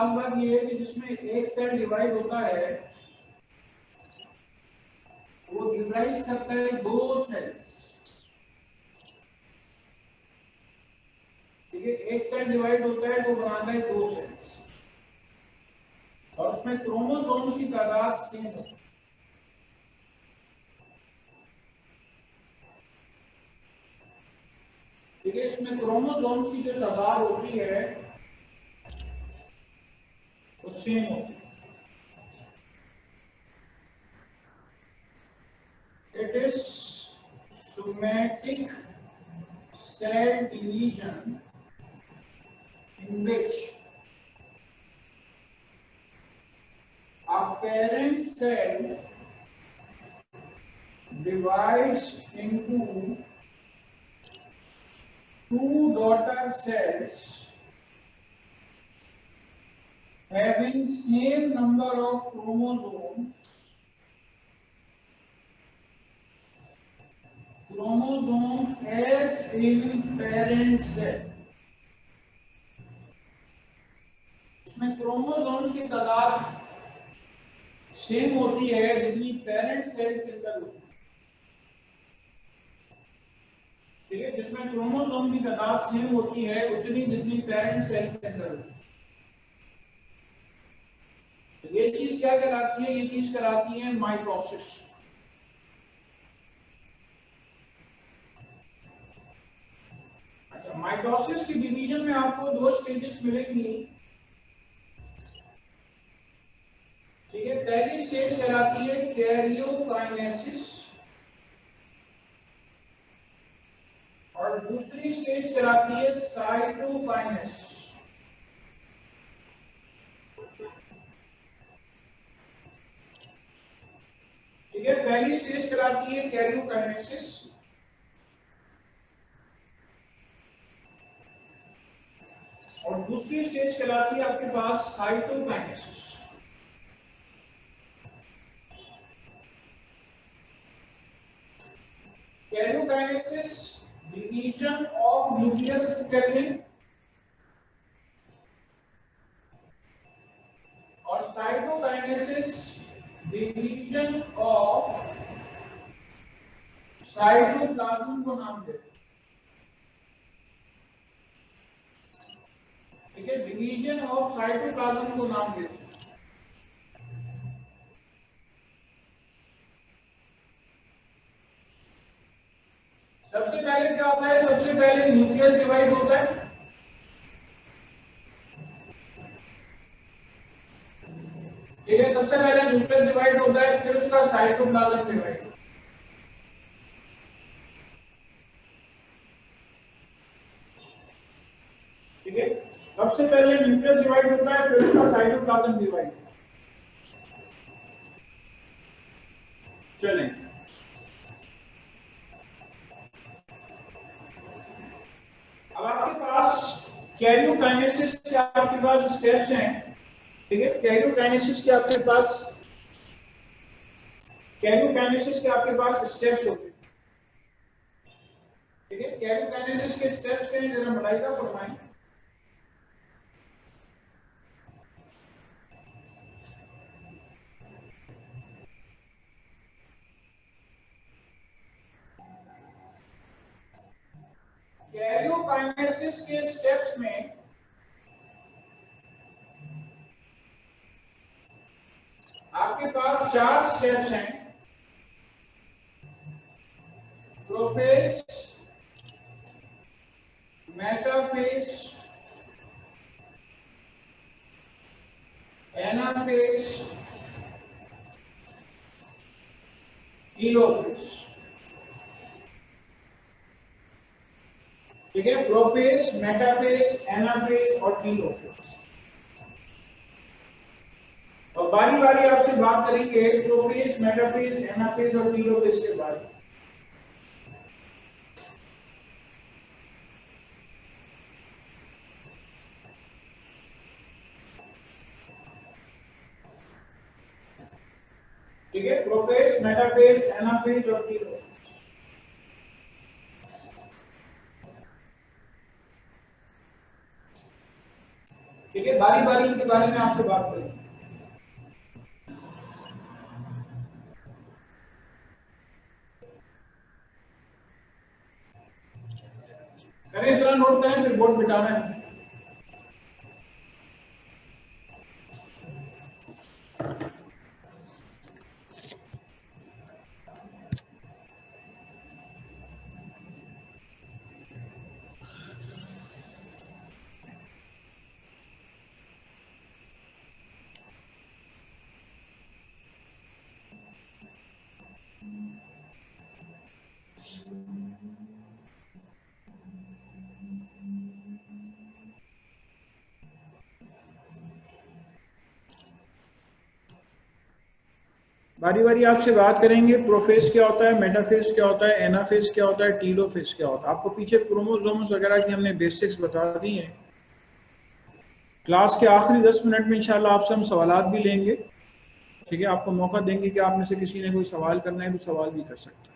खास बात ये है कि जिसमें एक सेल डिवाइड होता है वो डिवाइड करता है दो सेल्स। ठीक है, एक सेल डिवाइड होता है तो बनाता है दो सेल्स और उसमें क्रोमोसोम्स की तादाद सेम होती है। ठीक है, इसमें क्रोमोसोम्स की जो तादाद होती है वो सेम होती है। It is somatic cell division in which a parent cell divides into two daughter cells having same number of chromosomes as in parent cell। इसमें क्रोमोसोम्स की तादाद सेम होती है जितनी पेरेंट सेल के अंदर होती है। ठीक है, जिसमें क्रोमोसोम की तादाद सेम होती है उतनी जितनी पेरेंट सेल के अंदर होती है। तो ये चीज क्या कहलाती है? ये चीज कहलाती है माइटोसिस। अच्छा, माइटोसिस की डिवीजन में आपको दो स्टेजेस मिलेंगी। ठीक है, पहली स्टेज कहलाती है कैरियोकाइनेसिस और दूसरी स्टेज कहलाती है साइटोकाइनेसिस। ठीक है, पहली स्टेज कहलाती है कैरियोकाइनेसिस और दूसरी स्टेज कहलाती है आपके पास cytokinesis. Karyokinesis division of nucleus कहते हैं और साइटोकाइनेसिस डिवीजन ऑफ साइटोप्लाज्म को नाम देते हैं। ठीक है, डिवीजन ऑफ साइटोप्लाज्म को नाम देते हैं। सबसे पहले क्या होता है? सबसे पहले न्यूक्लियस डिवाइड होता है। ठीक है, सबसे पहले न्यूक्लियस डिवाइड होता है, फिर उसका साइटोप्लाज्म डिवाइड। ठीक है, सबसे पहले न्यूक्लियस डिवाइड होता है, फिर उसका साइटोप्लाज्म डिवाइड। चलें, अब आपके पास कैरियोकाइनेसिस के आपके पास स्टेप्स हैं। ठीक है, कैरियोकाइनेसिस के आपके पास स्टेप्स होते हैं। ठीक है, कैरियोकाइनेसिस के स्टेप्स के जरा मलाइका फरमाएं। कैरियोकाइनेसिस के स्टेप्स में आपके पास चार स्टेप्स हैं। Prophase, metaphase, anaphase, telophase. ठीक है, प्रोफेज, मेटाफेज, एनाफेज और टीलोफेज। और बारी बारी आपसे बात करेंगे प्रोफेज, मेटाफेज, एनाफेज और टीलोफेज के बारे में। ठीक है, प्रोफेज, मेटाफेज, एनाफेज और टीलोफेज। ठीक है, बारी बारी इनके बारे में आपसे बात करें। करें, इतना नोट करें, फिर बोर्ड मिटाना है। बारी बारी आपसे बात करेंगे। प्रोफेज क्या होता है, मेटाफेज क्या होता है, एनाफेज क्या होता है, टीलोफेज क्या होता है। आपको पीछे क्रोमोसोम्स वगैरह की हमने बेसिक्स बता दी हैं। क्लास के आखिरी 10 मिनट में इंशाल्लाह आपसे हम सवालात भी लेंगे। ठीक है, आपको मौका देंगे कि आप में से किसी ने कोई सवाल करना है तो सवाल भी कर सकते हैं।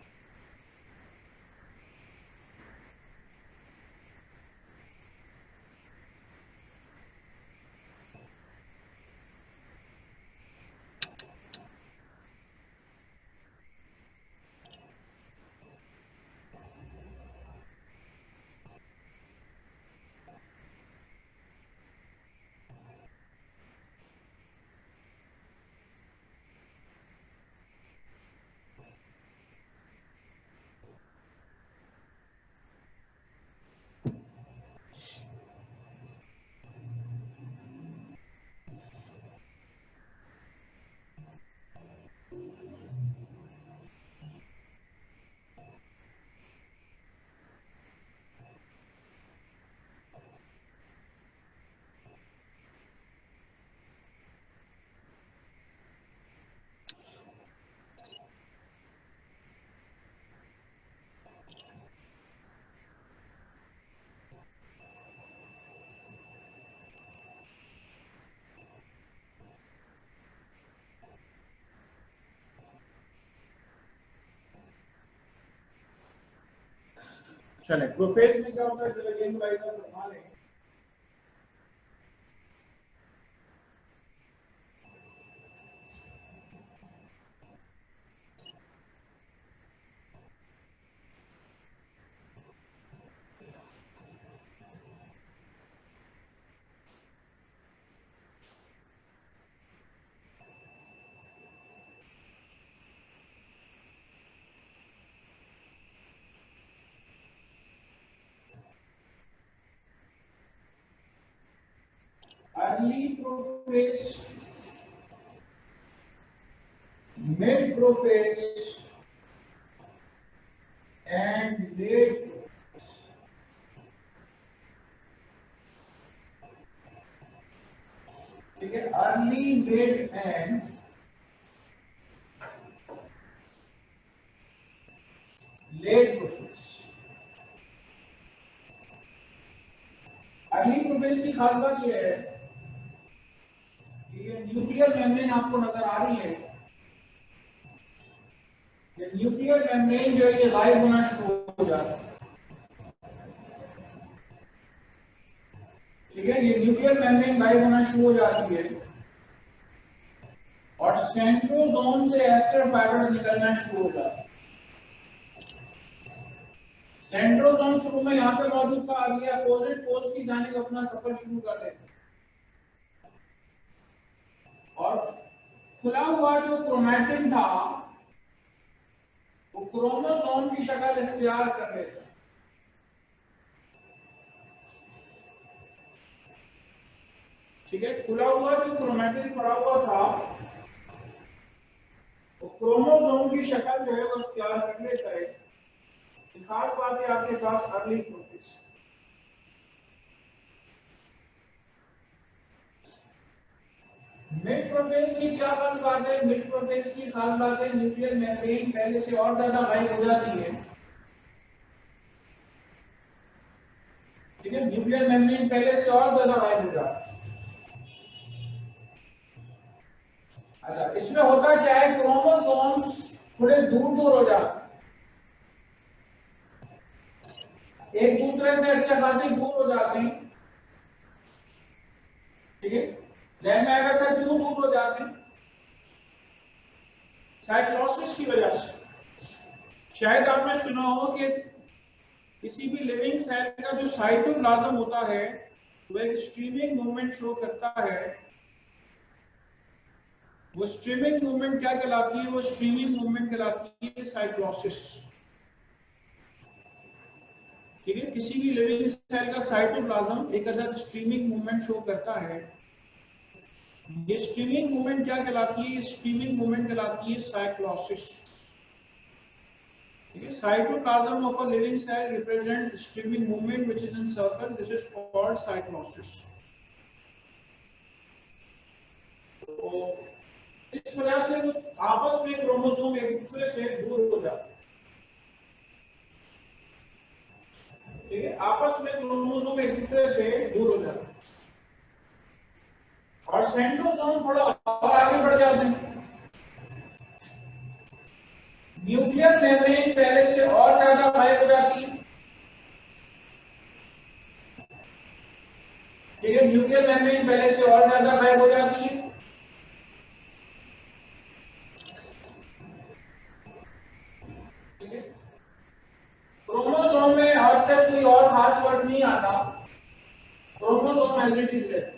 चले, प्रोफेज में क्या होता है, जरा ये बना लें। Early prophase, mid prophase and let. ठीक है, early, mid and let prophase. Early prophase की खास बात यह है कि ये न्यूक्लियर मेम्ब्रेन आपको नजर आ रही है। ये न्यूक्लियर मेम्ब्रेन जो है ये गायब होना शुरू हो जाता है। ठीक है, ये न्यूक्लियर मेम्ब्रेन गायब होना शुरू हो जाती है और सेंट्रोसोम से एस्टर फाइबर्स निकलना शुरू हो जाते हैं। सेंट्रोसोम शुरू में यहाँ पे मौजूद था, अब ये अपोजिट पोल्स की जानिब अपना सफर शुरू कर देते हैं और खुला हुआ जो क्रोमैटिन था वो क्रोमोसोम की शक्ल इख्तियार कर लेता है। ठीक है, खुला हुआ जो क्रोमैटिन पड़ा हुआ था वो क्रोमोसोम की शक्ल जो है वो इख्तियार कर लेता है। खास बात है आपके पास अर्ली प्रोफेज। मिड प्रोफेज की क्या खास बात है? मिड प्रोफेज की खास बात है न्यूक्लियर मेम्ब्रेन पहले से और ज्यादा गायब हो जाती है। ठीक है, न्यूक्लियर मेम्ब्रेन पहले से और ज्यादा गायब हो जाती है। अच्छा, इसमें होता क्या है, क्रोमोसोम्स थोड़े दूर दूर हो जाते हैं, एक दूसरे से अच्छे खासी दूर हो जाते हैं। ठीक है, आएगा सर, क्यों दूर हो जाते हैं? साइक्लोसिस की वजह से। शायद आपने सुना हो कि किसी भी लिविंग सेल का जो साइटोप्लाज्म होता है वो एक स्ट्रीमिंग मूवमेंट शो करता है। वो स्ट्रीमिंग मूवमेंट क्या कहलाती है? वो स्ट्रीमिंग मूवमेंट कहलाती है साइक्लोसिस। ठीक है, किसी भी लिविंग सेल का साइटोप्लाज्म एक अदर स्ट्रीमिंग मूवमेंट शो करता है। ये स्ट्रीमिंग मूवमेंट क्या कहलाती है? स्ट्रीमिंग मूवमेंट कहलाती है साइक्लोसिस। ठीक है, cytoplasm of a living cell represent streaming movement which is in circle, this is called cyclosis. तो इस वजह से वो आपस में क्रोमोसोम एक दूसरे से दूर हो जाते हैं। ठीक है, आपस में क्रोमोसोम एक दूसरे से दूर हो जाते हैं और सेंट्रोसोम थोड़ा और आगे बढ़ जाते हैं। न्यूक्लियर मेम्ब्रेन पहले से और ज्यादा गायब हो जाती है। ठीक है, न्यूक्लियर मेम्ब्रेन पहले से और ज्यादा गायब हो जाती है। ठीक है, क्रोमोसोम में आज तक कोई और खास वर्ड नहीं आता। क्रोमोसोम एज इट इज रहता है।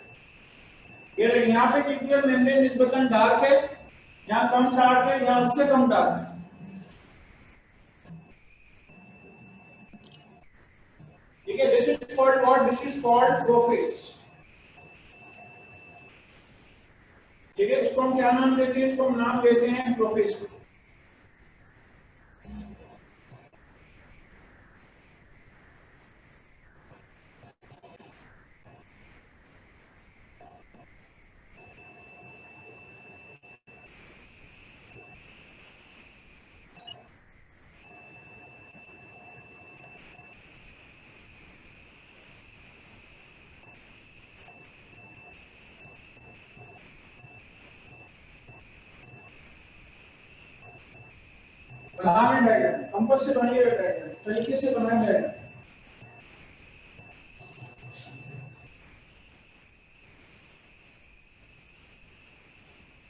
ये यहाँ पे न्यूक्लियर मेम्ब्रेन निस्बतन डार्क है, यहाँ कम डार्क है, यहाँ उससे कम डार्क है। ठीक है, this is called what? This is called prophase. ठीक है, इसको हम क्या नाम देते हैं? इसको हम नाम देते हैं प्रोफेस। बनाना डायग्राम कंपास से बनाइएगा, डायग्राम तरीके से बनाना डायग्राम।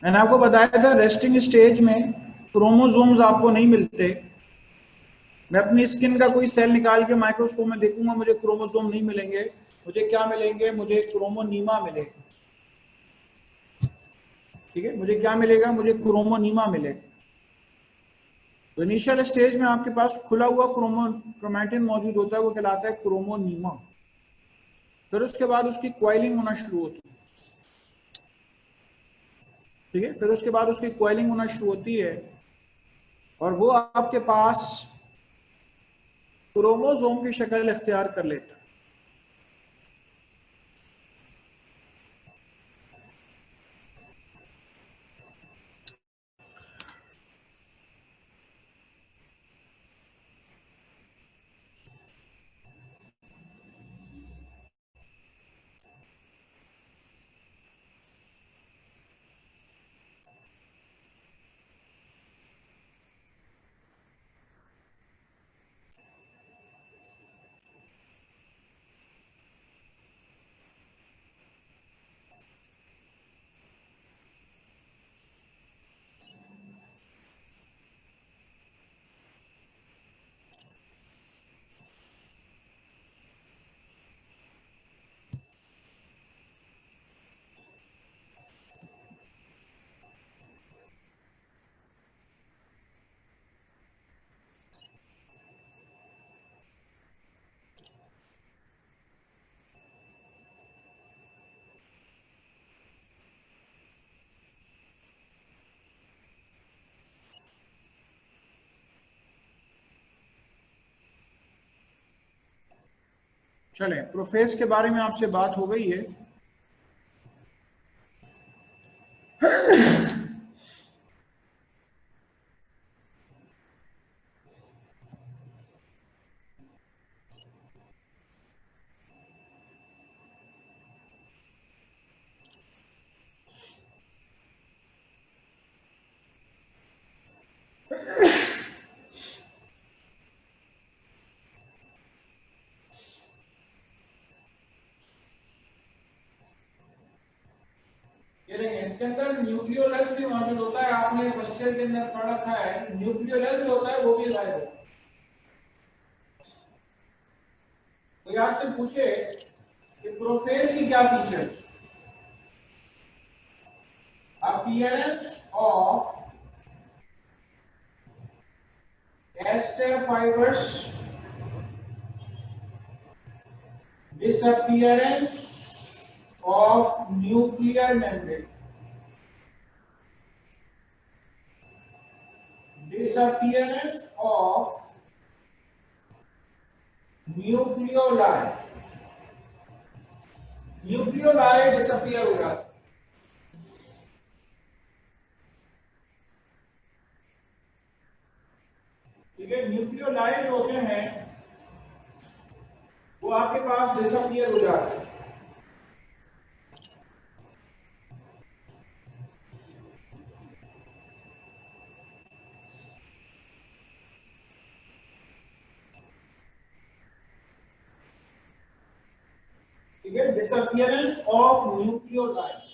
मैंने आपको बताया था रेस्टिंग स्टेज में क्रोमोसोम्स आपको नहीं मिलते। मैं अपनी स्किन का कोई सेल निकाल के माइक्रोस्कोप में देखूंगा, मुझे क्रोमोसोम नहीं मिलेंगे। मुझे क्या मिलेंगे? मुझे क्रोमोनीमा मिलेगा। ठीक है, मुझे क्या मिलेगा? मुझे क्रोमोनीमा मिलेगा। तो इनिशियल स्टेज में आपके पास खुला हुआ क्रोमैटिन मौजूद होता है, वो कहलाता है क्रोमोनीमा। फिर उसके बाद उसकी क्वाइलिंग होना शुरू होती है। ठीक है, फिर उसके बाद उसकी क्वाइलिंग होना शुरू होती है और वो आपके पास क्रोमोसोम की शक्ल इख्तियार कर लेता है। चलें, प्रोफेज के बारे में आपसे बात हो गई है। इसके अंदर न्यूक्लियोलस भी मौजूद होता है। आपने फर्स्ट ईयर के अंदर पढ़ रखा है, न्यूक्लियोलस जो होता है वो भी गायब होता है। तो ये आपसे पूछे कि प्रोफेज की क्या features, appearance of ester fibers, disappearance of nuclear membrane, disappearance of nucleoli, nucleoli disappear हो जाता है। ठीक है, न्यूक्लियोलाई जो होते हैं वो आपके पास डिसअपियर हो जाते हैं। ठीक है, disappearance of nucleoli,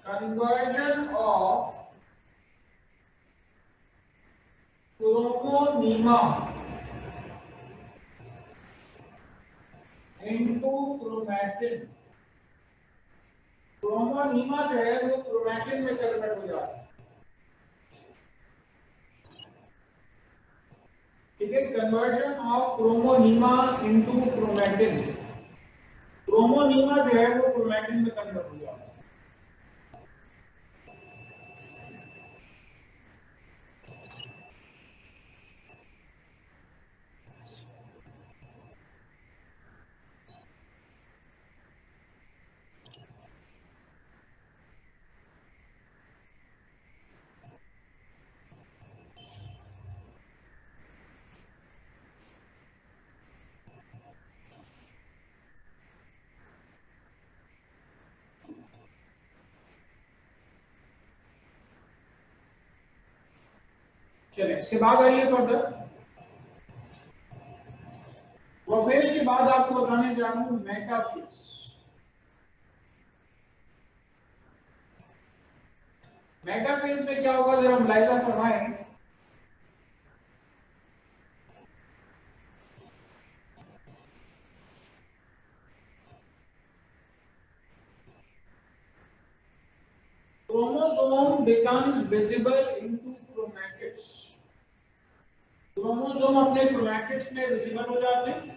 conversion of chromonema into chromatin, क्रोमोनीमा जो है वो क्रोमैटिन में कन्वर्ट हो जाता है। ठीक है, कन्वर्जन ऑफ क्रोमोनीमा इनटू क्रोमैटिन, क्रोमोनीमा जो है वो क्रोमैटिन में कन्वर्ट हो जाता है। चलिए इसके बाद आइए फर्दर, प्रोफेज के बाद आपको बताने जा रहा हूं मेटाफेज। मेटाफेज में क्या होगा जरा मुलाहिजा फरमाएं। Chromosome becomes visible into chromatids, chromosome अपने क्रोमैटिड्स में विजिबल हो जाते हैं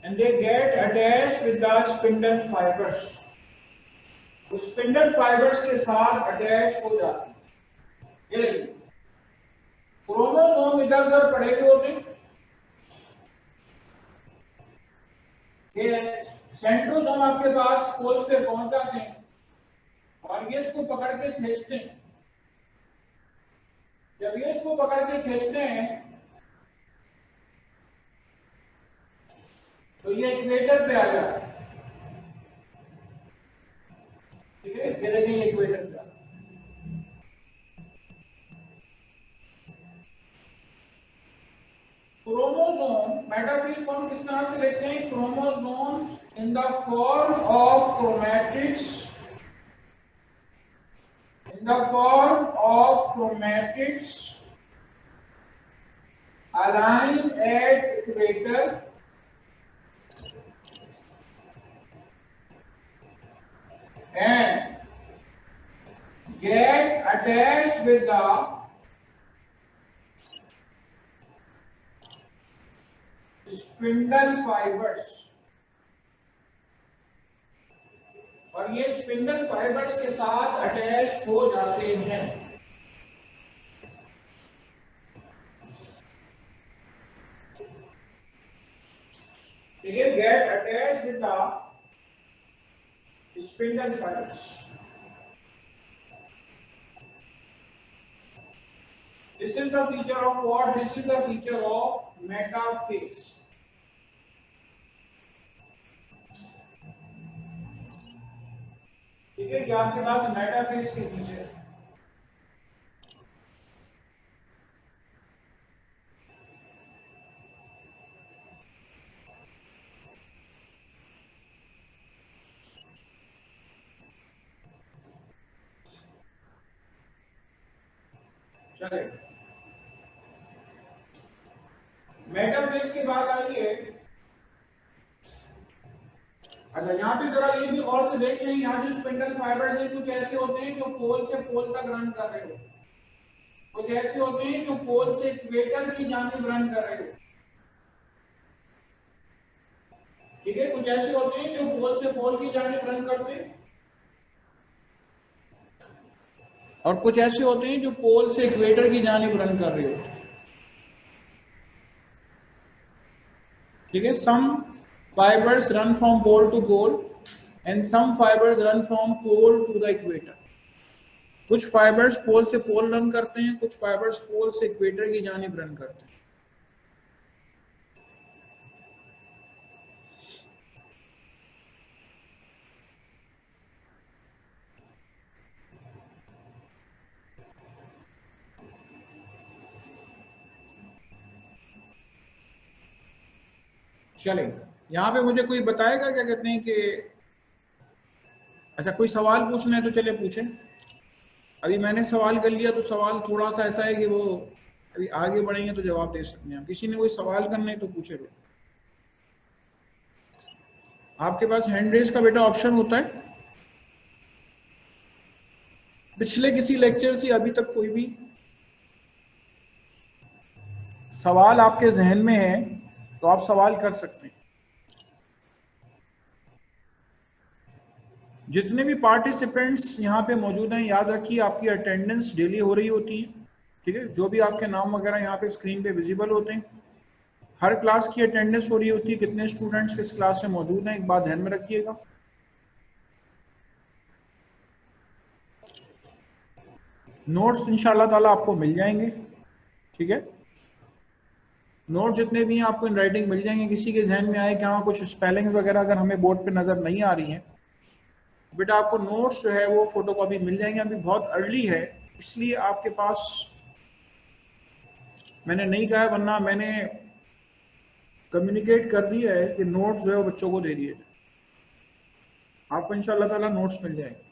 and they get attached with the spindle fibers, उस स्पिंडल फाइबर्स के साथ अटैच हो जाते हैं। ये देखिए क्रोमोसोम इधर उधर पड़े हुए होते हैं, ये सेंट्रोसोम आपके पास पोल्स पे पहुंच जाते हैं और ये इसको पकड़ के खींचते हैं। जब ये इसको पकड़ के खींचते हैं तो ये इक्वेटर पे आ जाता है। ठीक है, ये देखिए इक्वेटर पे क्रोमोसोम, मेटाफेज को हम किस तरह से लिखते हैं, chromosomes in the form of chromatids, in the form of chromatids align at equator and get attached with the spindle fibers, और ये स्पिंडल फाइबर्स के साथ अटैच हो जाते हैं। ठीक है, get attach with the spindle fibres. This is the feature of what, this is the feature of metaphase. ठीक है, क्या आपके पास मेटाफेज के फीचर है। चले मेटाफेज की बात आ रही है। अच्छा, यहाँ पे जरा ये भी और से देख लें, यहाँ जो स्पिंडल फाइबर्स हैं कुछ ऐसे होते हैं जो पोल से पोल तक रन कर रहे हो, कुछ ऐसे होते हैं जो पोल से इक्वेटर की जानिब रन कर रहे हो। ठीक है, कुछ ऐसे होते हैं जो पोल से पोल की जानिब रन करते हैं, और कुछ ऐसे होते हैं जो पोल से इक्वेटर की जानिब रन कर रहे हो। ठीक है, some fibres run from pole to pole and some fibres run from pole to the equator. कुछ फाइबर्स पोल से पोल रन करते हैं, कुछ फाइबर्स पोल से इक्वेटर की जानिब रन करते हैं। चले, यहाँ पे मुझे कोई बताएगा क्या कहते हैं कि, अच्छा कोई सवाल पूछना है तो चले पूछें। अभी मैंने सवाल कर लिया तो सवाल थोड़ा सा ऐसा है कि वो अभी आगे बढ़ेंगे तो जवाब दे सकते हैं। किसी ने कोई सवाल करना है तो पूछे लो। आपके पास हैंड रेज का बेटा ऑप्शन होता है। पिछले किसी लेक्चर से अभी तक कोई भी सवाल आपके जहन में है तो आप सवाल कर सकते हैं। जितने भी पार्टिसिपेंट्स यहाँ पे मौजूद हैं, याद रखिए आपकी अटेंडेंस डेली हो रही होती है। ठीक है, जो भी आपके नाम वगैरह यहाँ पे स्क्रीन पे विजिबल होते हैं, हर क्लास की अटेंडेंस हो रही होती है। कितने स्टूडेंट्स किस क्लास में मौजूद हैं, एक बात ध्यान में रखिएगा। नोट्स इंशाल्लाह ताला आपको मिल जाएंगे। ठीक है, नोट जितने भी हैं आपको इन राइटिंग मिल जाएंगे। किसी के जहन में आए कि हाँ कुछ स्पेलिंग्स वगैरह अगर हमें बोर्ड पे नजर नहीं आ रही हैं, बेटा आपको नोट्स जो है वो फोटोकॉपी मिल जाएंगे। अभी बहुत अर्ली है इसलिए आपके पास मैंने नहीं कहा है, वरना मैंने कम्युनिकेट कर दिया है कि नोट्स जो है वो बच्चों को दे दिए। आपको इंशाल्लाह ताला नोट्स मिल जाएंगे।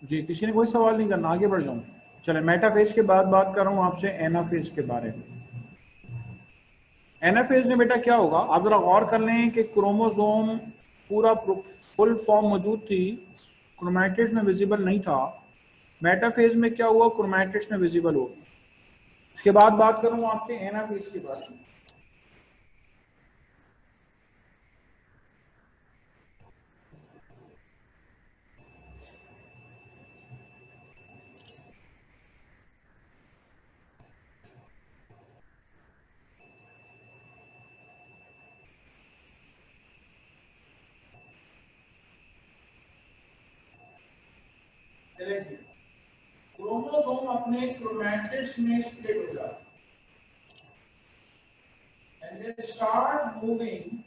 जी, किसी ने कोई सवाल नहीं करना, आगे बढ़ जाऊँ। चले, मेटाफेज के बाद बात कर रहा हूँ आपसे एनाफेज के बारे में। एनाफेज में बेटा क्या होगा, आप जरा गौर कर लें कि क्रोमोसोम पूरा फुल फॉर्म मौजूद थी, क्रोमैटिड्स में विजिबल नहीं था। मेटाफेज में क्या हुआ, क्रोमैटिड्स में विजिबल हो गया। इसके बाद बात करूँ आपसे एनाफेज के बारे में। क्रोमोसोम अपने क्रोमैटिड्स में स्प्लिट हो जाता है and they start moving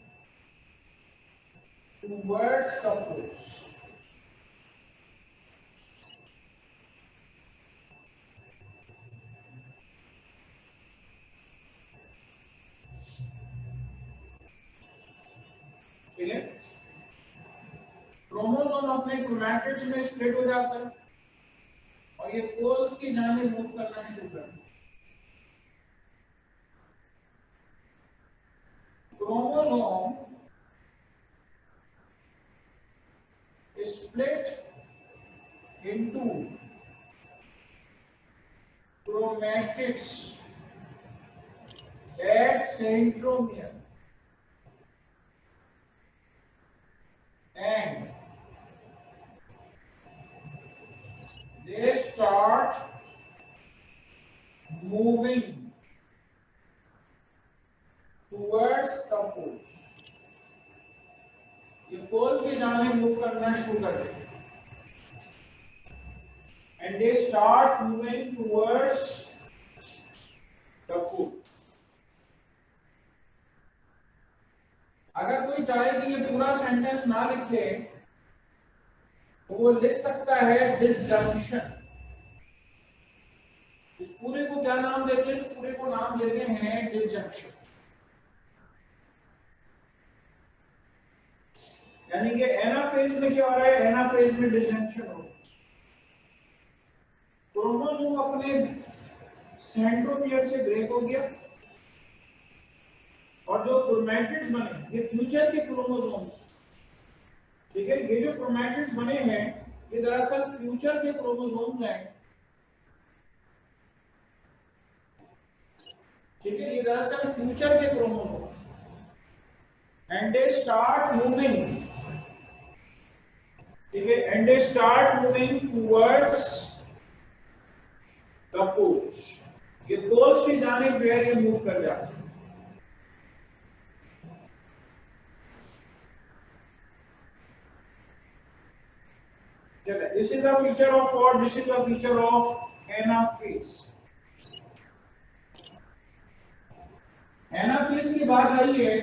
towards the poles. Chromosome अपने क्रोमैटिड्स में स्प्लिट हो जाता है और ये पोल्स की जानिब मूव करना शुरू करता है। Chromosome is split into chromatids at centromere and they start moving towards the poles. ये पोल्स की जानिब मूव करना शुरू कर देते हैं and they start moving towards the poles. अगर कोई चाहे कि ये पूरा सेंटेंस ना लिखे तो वो लिख सकता है डिसजंक्शन। इस पूरे को क्या नाम देते हैं? इस पूरे को नाम देते हैं डिसजंक्शन। यानी कि एनाफेज में क्या हो रहा है? एनाफेज में डिसजंक्शन हो रहा है। क्रोमोसोम अपने सेंट्रोमियर से ब्रेक हो गया और जो क्रोमैटिड्स बने ये फ्यूचर के क्रोमोसोम्स, ठीक है, ये जो क्रोमैटिड्स बने हैं ये दरअसल फ्यूचर के क्रोमोसोम्स हैं, ठीक है, ये दरअसल फ्यूचर के chromosomes and they start moving, ठीक है, and they start moving towards the poles. ये पोल्स की जानिब जो है ये मूव कर जाते हैं। This is the feature of what? This is the feature of anaphase. Anaphase की बात आई है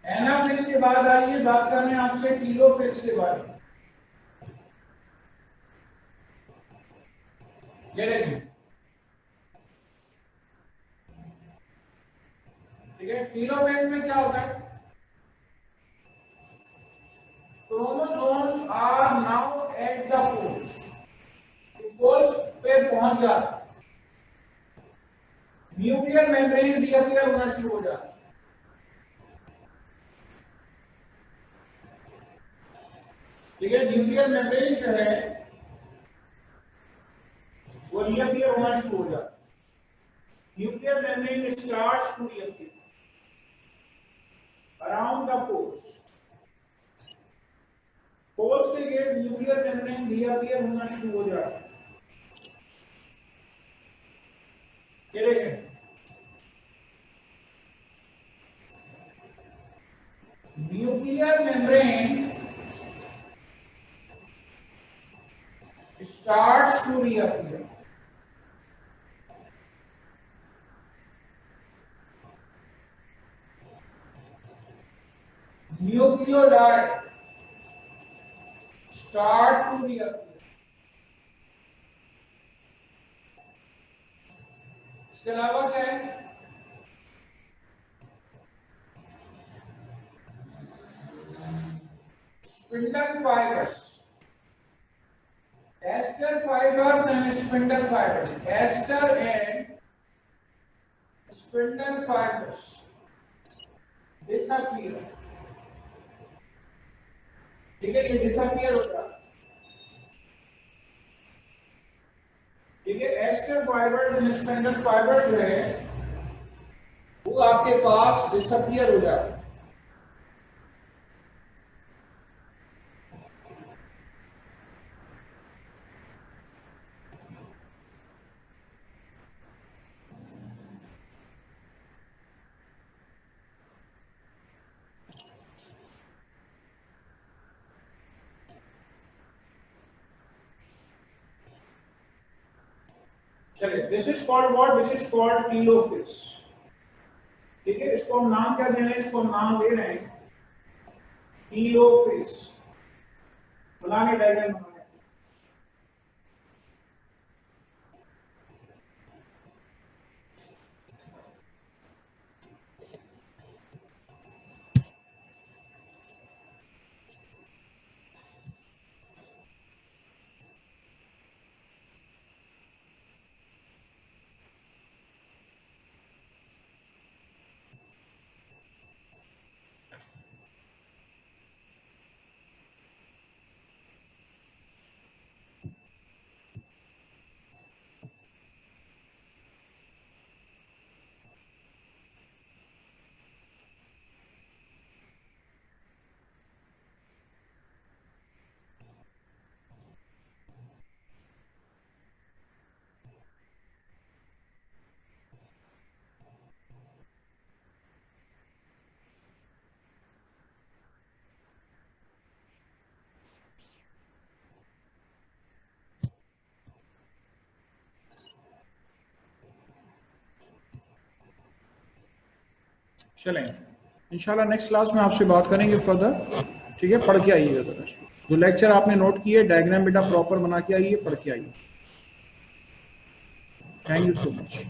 एनाफेज के बाद आइए बात करने आपसे टीलोफेज के बारे में। ये देखिए, ठीक है, टीलोफेज में क्या होता है? Chromosomes are now at the poles, poles पे पहुंच जाते, न्यूक्लियर मेम्ब्रेन डिअपियर होना शुरू हो जाता है, ठीक है, न्यूक्लियर मेम्ब्रेन जो है वो डिअपियर होना शुरू हो जाता है। Nuclear membrane starts to disappear around the poles. Poles के गेट न्यूक्लियर मेम्ब्रेन डिअपियर होना शुरू हो जाता है। ये देखें, nuclear membrane starts to reappear. Nucleoli start to reappear. इसके अलावा क्या है? Spindle fibres, ester fibers and spindle fibers, ester and spindle fibers disappear, ठीक है, ये disappear होता है, ठीक है, ester fibers and spindle fibers जो है वो आपके पास disappear हो जाता है। चलिए, this is called what? This is called telophase, ठीक है, इसको हम नाम क्या दे रहे हैं? इसको हम नाम दे रहे हैं टीलोफेज। बनाने डायग्राम बनाने, चलें इंशाल्लाह नेक्स्ट क्लास में आपसे बात करेंगे फर्दर, ठीक है। पढ़ के आइएगा जरा, जो लेक्चर आपने नोट किए डायग्राम बेटा प्रॉपर बना के आइए, पढ़ के आइए। Thank you so much.